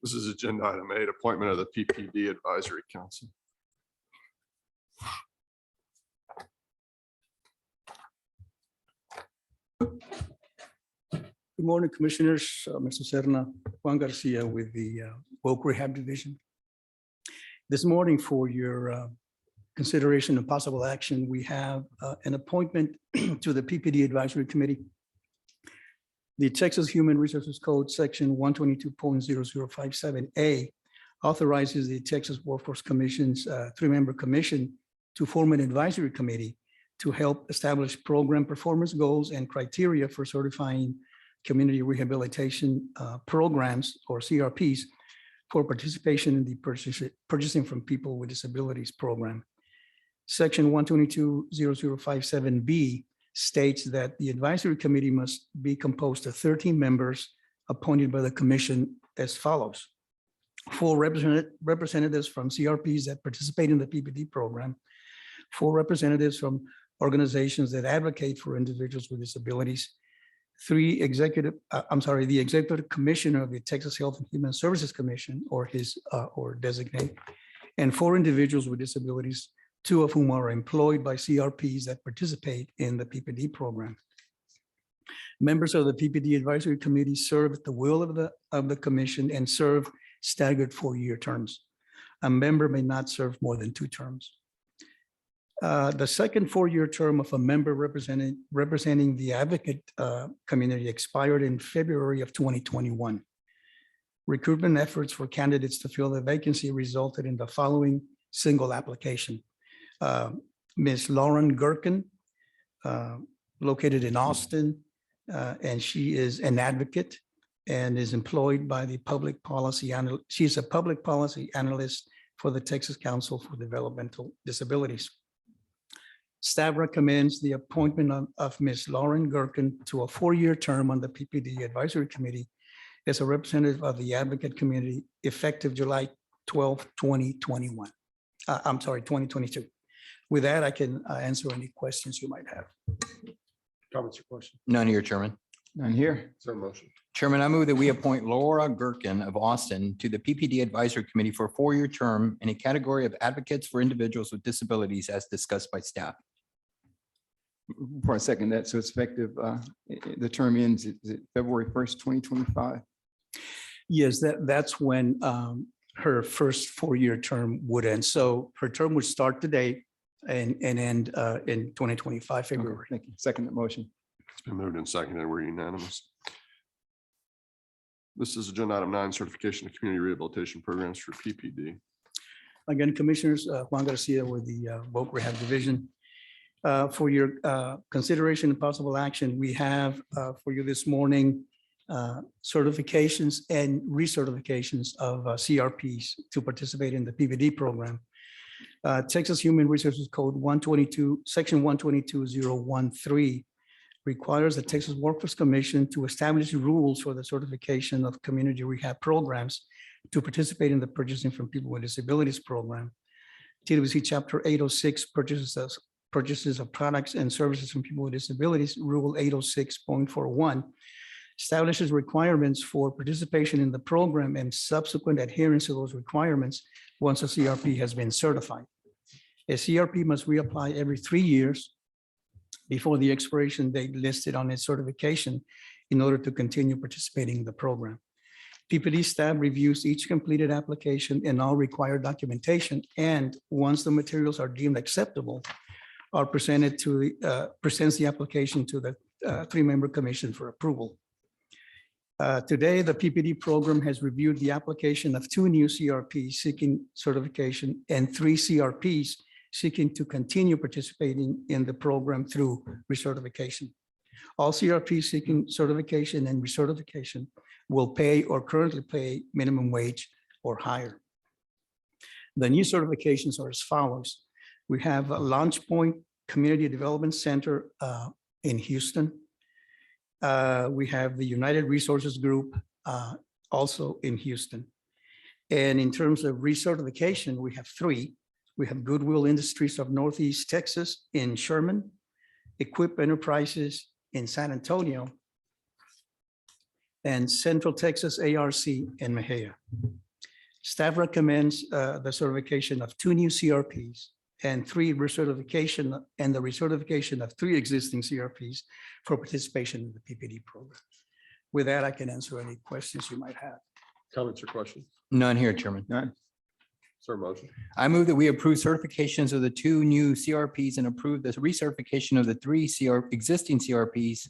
This is agenda item 8, appointment of the PPD Advisory Council. Good morning, Commissioners. Mr. Serna, Juan Garcia with the Woke Rehab Division. This morning, for your consideration and possible action, we have an appointment to the PPD Advisory Committee. The Texas Human Resources Code, Section 122.0057A, authorizes the Texas Workforce Commission's three-member commission to form an advisory committee to help establish program performance goals and criteria for certifying community rehabilitation programs, or CRPs, for participation in the Purchasing from People with Disabilities program. Section 122.0057B states that the advisory committee must be composed of 13 members appointed by the commission as follows: 4 representatives from CRPs that participate in the PPD program, 4 representatives from organizations that advocate for individuals with disabilities, the executive commissioner of the Texas Health and Human Services Commission, or his or designate, and 4 individuals with disabilities, 2 of whom are employed by CRPs that participate in the PPD program. Members of the PPD Advisory Committee serve at the will of the commission and serve staggered 4-year terms. A member may not serve more than 2 terms. The second 4-year term of a member representing the advocate community expired in February of 2021. Recruitment efforts for candidates to fill the vacancy resulted in the following single application. Ms. Lauren Gherkin, located in Austin, and she is an advocate and is employed by the public policy analyst. She's a public policy analyst for the Texas Council for Developmental Disabilities. Staff recommends the appointment of Ms. Lauren Gherkin to a 4-year term on the PPD Advisory Committee as a representative of the advocate community effective July 12, 2021. 2022. With that, I can answer any questions you might have. Comments or questions? None here, Chairman. None here. Is there a motion? Chairman, I move that we appoint Laura Gherkin of Austin to the PPD Advisory Committee for a 4-year term in a category of advocates for individuals with disabilities as discussed by staff. For a second, that, so it's effective, the term ends is it February 1st, 2025. Yes, that's when her first 4-year term would end. So her term would start today and end in 2025, February. Thank you. Second that motion. It's been moved and seconded. We're unanimous. This is agenda item 9, certification of community rehabilitation programs for PPD. Again, Commissioners, Juan Garcia with the Woke Rehab Division. For your consideration and possible action, we have for you this morning certifications and recertifications of CRPs to participate in the PPD program. Texas Human Resources Code 122, Section 122013 requires the Texas Workforce Commission to establish rules for the certification of community rehab programs to participate in the Purchasing from People with Disabilities program. TWC Chapter 806 purchases of products and services from people with disabilities, Rule 806.41 establishes requirements for participation in the program and subsequent adherence to those requirements once a CRP has been certified. A CRP must reapply every 3 years before the expiration date listed on its certification in order to continue participating in the program. PPD staff reviews each completed application and all required documentation, and once the materials are deemed acceptable, are presented to presents the application to the three-member commission for approval. Today, the PPD program has reviewed the application of 2 new CRPs seeking certification and 3 CRPs seeking to continue participating in the program through recertification. All CRPs seeking certification and recertification will pay or currently pay minimum wage or higher. The new certifications are as follows. We have a Launch Point Community Development Center in Houston. We have the United Resources Group also in Houston. And in terms of recertification, we have 3. We have Goodwill Industries of Northeast Texas in Sherman, Equip Enterprises in San Antonio, and Central Texas ARC in Mejia. Staff recommends the certification of 2 new CRPs and 3 recertification and the recertification of 3 existing CRPs for participation in the PPD program. With that, I can answer any questions you might have. Comments or questions? None here, Chairman. None. Is there a motion? I move that we approve certifications of the 2 new CRPs and approve the recertification of the 3 existing CRPs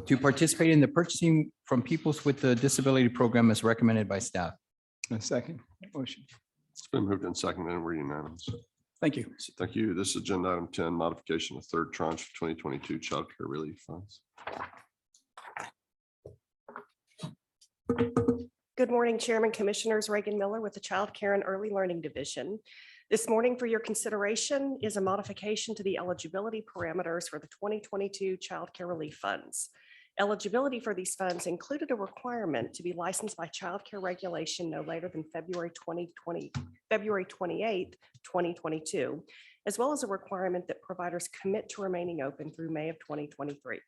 to participate in the Purchasing from Peoples with the Disability program as recommended by staff. A second motion. It's been moved and seconded and we're unanimous. Thank you. So thank you. This is agenda item 10, modification of 3rd tranche of 2022 child care relief funds. Good morning, Chairman, Commissioners. Reagan Miller with the Child Care and Early Learning Division. This morning for your consideration is a modification to the eligibility parameters for the 2022 child care relief funds. Eligibility for these funds included a requirement to be licensed by Child Care Regulation no later than February 28, 2022, as well as a requirement that providers commit to remaining open through May of 2023.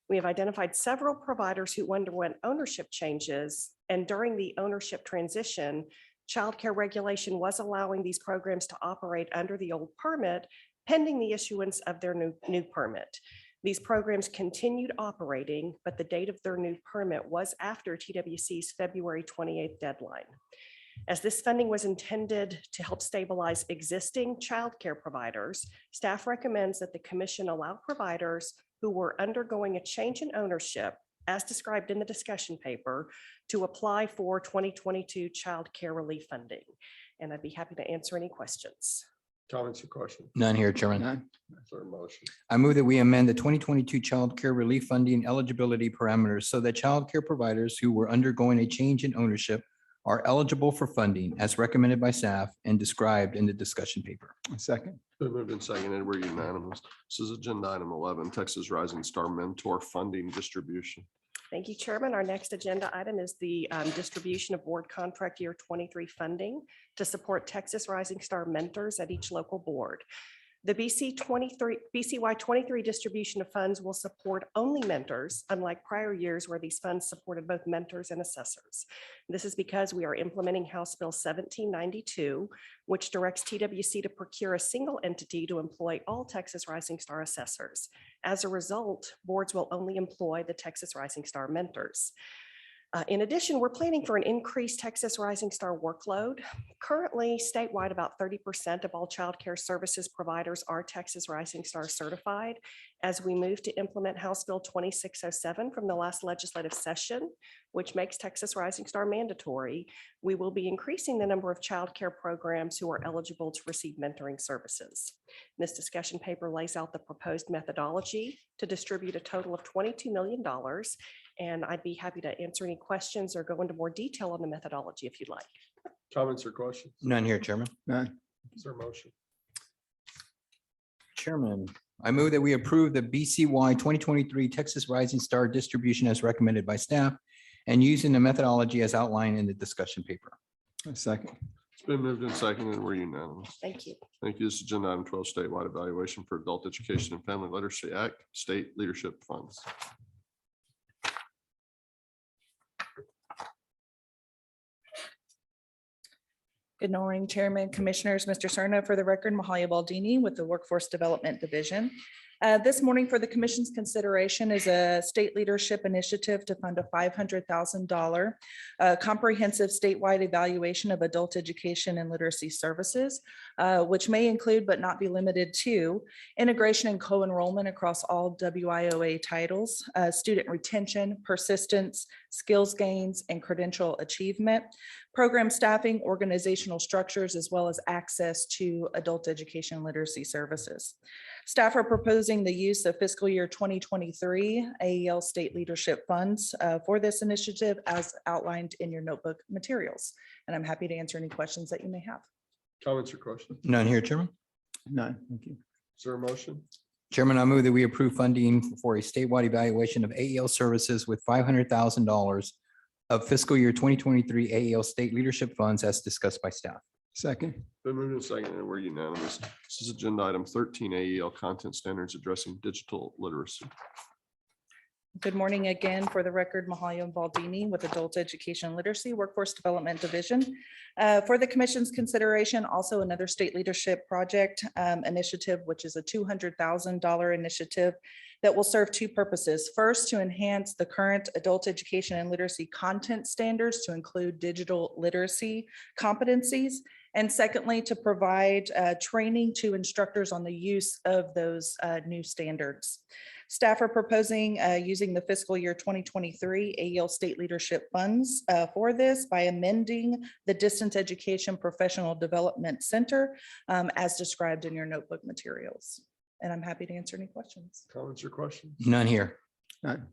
We have identified several providers who underwent ownership changes, and during the ownership transition, Child Care Regulation was allowing these programs to operate under the old permit pending the issuance of their new permit. These programs continued operating, but the date of their new permit was after TWC's February 28th deadline. As this funding was intended to help stabilize existing childcare providers, staff recommends that the commission allow providers who were undergoing a change in ownership, as described in the discussion paper, to apply for 2022 child care relief funding. And I'd be happy to answer any questions. Comments or questions? None here, Chairman. None. Is there a motion? I move that we amend the 2022 child care relief funding eligibility parameters so that child care providers who were undergoing a change in ownership are eligible for funding as recommended by staff and described in the discussion paper. A second. Been moved and seconded. We're unanimous. This is agenda item 11, Texas Rising Star Mentor Funding Distribution. Thank you, Chairman. Our next agenda item is the distribution of board contract year 23 funding to support Texas Rising Star mentors at each local board. The BCY 23 distribution of funds will support only mentors, unlike prior years where these funds supported both mentors and assessors. This is because we are implementing House Bill 1792, which directs TWC to procure a single entity to employ all Texas Rising Star assessors. As a result, boards will only employ the Texas Rising Star mentors. In addition, we're planning for an increased Texas Rising Star workload. Currently, statewide, about 30% of all childcare services providers are Texas Rising Star certified. As we move to implement House Bill 2607 from the last legislative session, which makes Texas Rising Star mandatory, we will be increasing the number of childcare programs who are eligible to receive mentoring services. This discussion paper lays out the proposed methodology to distribute a total of $22 million. And I'd be happy to answer any questions or go into more detail on the methodology if you'd like. Comments or questions? None here, Chairman. None. Is there a motion? Chairman, I move that we approve the BCY 2023 Texas Rising Star distribution as recommended by staff and using the methodology as outlined in the discussion paper. A second. It's been moved and seconded and we're unanimous. Thank you. Thank you. This is agenda item 12, statewide evaluation for Adult Education and Family Literacy Act, State Leadership Funds. Good morning, Chairman, Commissioners. Mr. Serna, for the record, Mahalia Baldini with the Workforce Development Division. This morning for the Commission's consideration is a state leadership initiative to fund a $500,000 comprehensive statewide evaluation of adult education and literacy services, which may include but not be limited to integration and co-enrollment across all WIOA titles, student retention, persistence, skills gains, and credential achievement, program staffing, organizational structures, as well as access to adult education and literacy services. Staff are proposing the use of fiscal year 2023 AEL state leadership funds for this initiative as outlined in your notebook materials. And I'm happy to answer any questions that you may have. Comments or questions? None here, Chairman. None. Thank you. Is there a motion? Chairman, I move that we approve funding for a statewide evaluation of AEL services with $500,000 of fiscal year 2023 AEL state leadership funds as discussed by staff. Second. Been moved and seconded and we're unanimous. This is agenda item 13, AEL content standards addressing digital literacy. Good morning again. For the record, Mahalia Baldini with Adult Education and Literacy Workforce Development Division. For the Commission's consideration, also another state leadership project initiative, which is a $200,000 initiative that will serve two purposes. First, to enhance the current adult education and literacy content standards to include digital literacy competencies. And secondly, to provide training to instructors on the use of those new standards. Staff are proposing using the fiscal year 2023 AEL state leadership funds for this by amending the Distance Education Professional Development Center as described in your notebook materials. And I'm happy to answer any questions. Comments or questions? None here. None.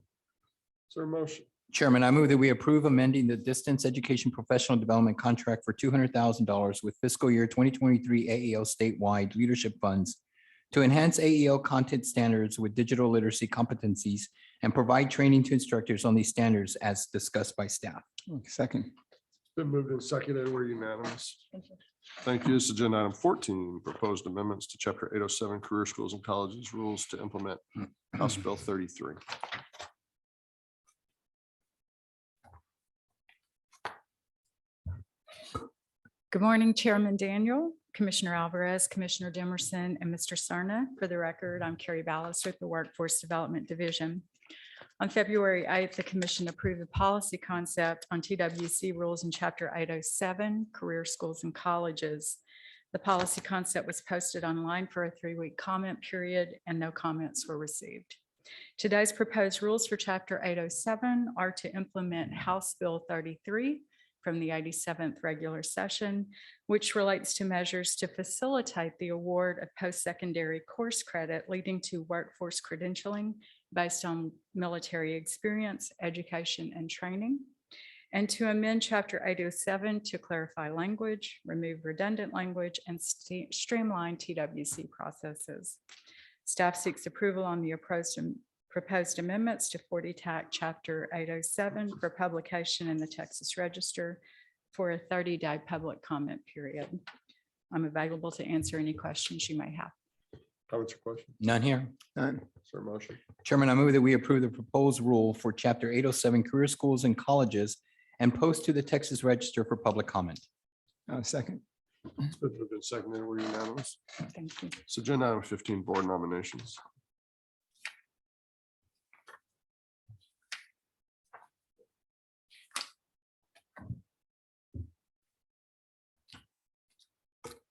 Is there a motion? Chairman, I move that we approve amending the Distance Education Professional Development Contract for $200,000 with fiscal year 2023 AEL statewide leadership funds to enhance AEL content standards with digital literacy competencies and provide training to instructors on these standards as discussed by staff. Second. Been moved and seconded. We're unanimous. Thank you. Thank you. This is agenda item 14, proposed amendments to chapter 807 career schools and colleges rules to implement House Bill 33. Good morning, Chairman Daniel, Commissioner Alvarez, Commissioner Demerson, and Mr. Serna. For the record, I'm Carrie Ballas with the Workforce Development Division. On February 8th, the Commission approved the policy concept on TWC rules in Chapter 807, career schools and colleges. The policy concept was posted online for a 3-week comment period and no comments were received. Today's proposed rules for Chapter 807 are to implement House Bill 33 from the 87th regular session, which relates to measures to facilitate the award of post-secondary course credit leading to workforce credentialing based on military experience, education, and training, and to amend Chapter 807 to clarify language, remove redundant language, and streamline TWC processes. Staff seeks approval on the proposed amendments to 40 TAC Chapter 807 for publication in the Texas Register for a 30-day public comment period. I'm available to answer any questions you may have. Comments or questions? None here. None. Is there a motion? Chairman, I move that we approve the proposed rule for Chapter 807 career schools and colleges and post to the Texas Register for public comment. Second. It's been moved and seconded. We're unanimous. Thank you. So agenda item 15, board nominations.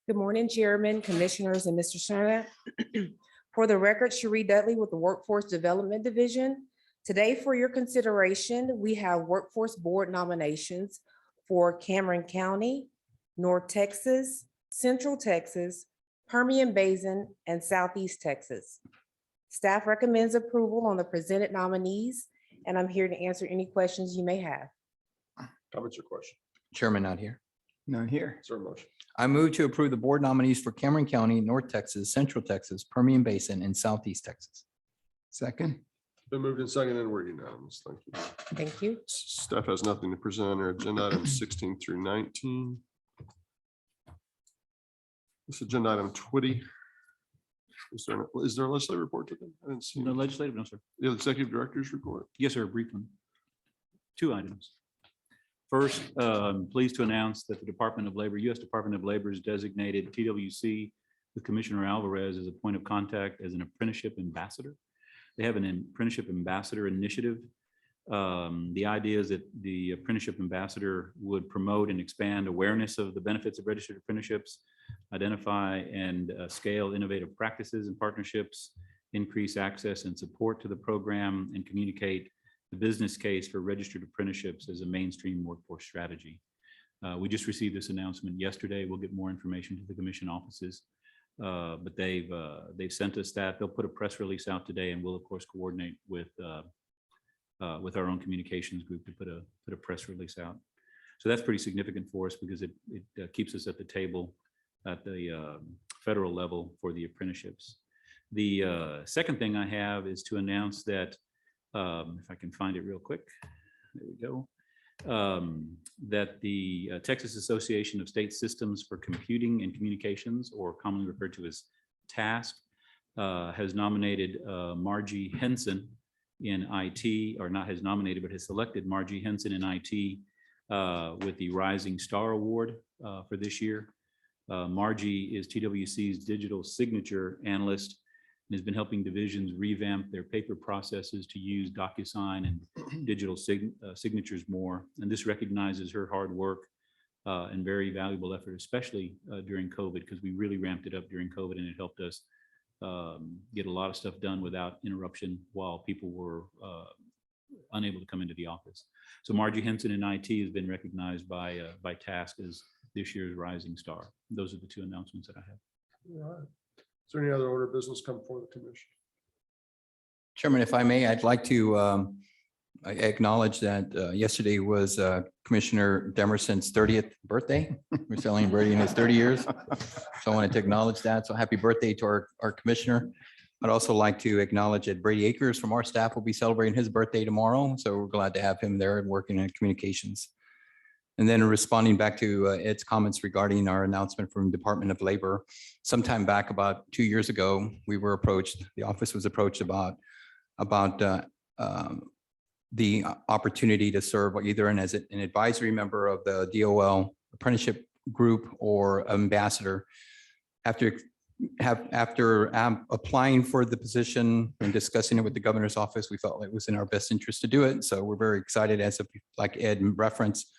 Good morning, Chairman, Commissioners, and Mr. Cerna. For the record, Cherie Dudley with the Workforce Development Division. Today, for your consideration, we have Workforce Board nominations for Cameron County, North Texas, Central Texas, Permian Basin, and Southeast Texas. Staff recommends approval on the presented nominees, and I'm here to answer any questions you may have. Comments or questions? Chairman not here. None here. Is there a motion? I move to approve the board nominees for Cameron County, North Texas, Central Texas, Permian Basin, and Southeast Texas. Second. Been moved and seconded and we're unanimous. Thank you. Thank you. Staff has nothing to present on our agenda items 16 through 19. This agenda item 20. Is there a legislative report today? I didn't see. No legislative, no, sir. The executive director's report. Yes, sir, a brief one. 2 items. First, I'm pleased to announce that the Department of Labor, U.S. Department of Labor has designated TWC with Commissioner Alvarez as a point of contact as an apprenticeship ambassador. They have an apprenticeship ambassador initiative. The idea is that the apprenticeship ambassador would promote and expand awareness of the benefits of registered apprenticeships, identify and scale innovative practices and partnerships, increase access and support to the program, and communicate the business case for registered apprenticeships as a mainstream workforce strategy. We just received this announcement yesterday. We'll get more information to the commission offices, but they've sent us that. They'll put a press release out today, and we'll of course coordinate with our own communications group to put a press release out. So that's pretty significant for us because it keeps us at the table at the federal level for the apprenticeships. The second thing I have is to announce that, if I can find it real quick, there we go, that the Texas Association of State Systems for Computing and Communications, or commonly referred to as TASC, has nominated Margie Henson in IT, or not has nominated, but has selected Margie Henson in IT with the Rising Star Award for this year. Margie is TWC's digital signature analyst and has been helping divisions revamp their paper processes to use DocuSign and digital signatures more. And this recognizes her hard work and very valuable effort, especially during COVID, because we really ramped it up during COVID and it helped us get a lot of stuff done without interruption while people were unable to come into the office. So Margie Henson in IT has been recognized by TASC as this year's Rising Star. Those are the 2 announcements that I have. All right. Is there any other order of business come before the commission? Chairman, if I may, I'd like to acknowledge that yesterday was Commissioner Demerson's 30th birthday. We're celebrating his 30 years. So I wanted to acknowledge that. So happy birthday to our commissioner. I'd also like to acknowledge that Brady Akers from our staff will be celebrating his birthday tomorrow. So we're glad to have him there and working in communications. And then responding back to Ed's comments regarding our announcement from Department of Labor, sometime back about 2 years ago, we were approached, the office was approached about the opportunity to serve either as an advisory member of the DOL apprenticeship group or ambassador. After applying for the position and discussing it with the governor's office, we felt it was in our best interest to do it. So we're very excited, as like Ed referenced,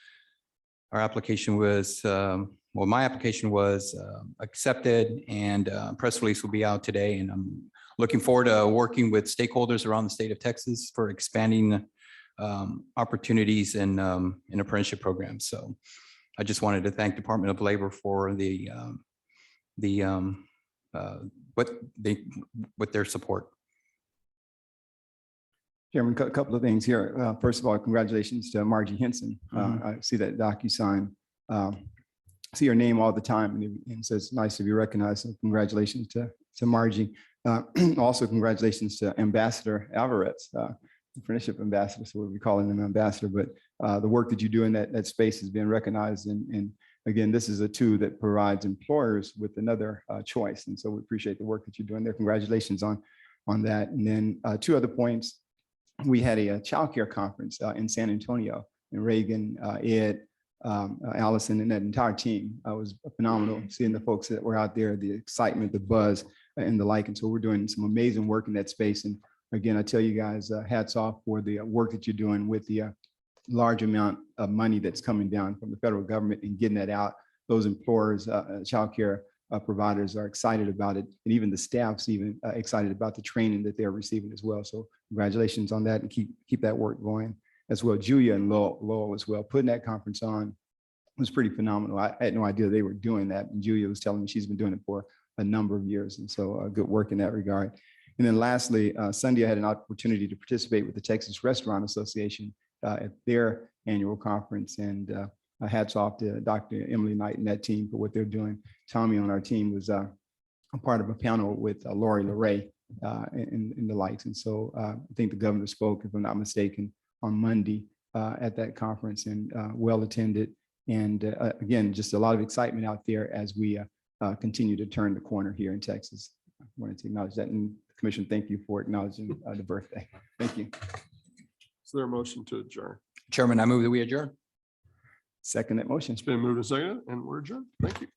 our application was, my application was accepted, and press release will be out today. And I'm looking forward to working with stakeholders around the state of Texas for expanding opportunities in apprenticeship programs. So I just wanted to thank Department of Labor for with their support. Chairman, a couple of things here. First of all, congratulations to Margie Henson. I see that DocuSign. See her name all the time, and so it's nice to be recognized. So congratulations to Margie. Also, congratulations to Ambassador Alvarez, apprenticeship ambassador. So we'll be calling him ambassador. But the work that you do in that space is being recognized. And again, this is a tool that provides employers with another choice. And so we appreciate the work that you're doing there. Congratulations on that. And then 2 other points. We had a childcare conference in San Antonio, and Reagan, Ed, Allison, and that entire team. It was phenomenal seeing the folks that were out there, the excitement, the buzz, and the like. And so we're doing some amazing work in that space. And again, I tell you guys, hats off for the work that you're doing with the large amount of money that's coming down from the federal government and getting that out. Those employers, childcare providers are excited about it, and even the staff's even excited about the training that they're receiving as well. So congratulations on that, and keep that work going as well. Julia and Lowell as well, putting that conference on was pretty phenomenal. I had no idea they were doing that. And Julia was telling me she's been doing it for a number of years. And so good work in that regard. And then lastly, Sunday, I had an opportunity to participate with the Texas Restaurant Association at their annual conference. And hats off to Dr. Emily Knight and that team for what they're doing. Tommy on our team was a part of a panel with Lori LeRae and the likes. And so I think the governor spoke, if I'm not mistaken, on Monday at that conference, and well attended. And again, just a lot of excitement out there as we continue to turn the corner here in Texas. I wanted to acknowledge that, and Commission, thank you for acknowledging the birthday. Thank you. Is there a motion to adjourn? Chairman, I move that we adjourn. Second that motion. It's been moved and seconded, and we're adjourned. Thank you.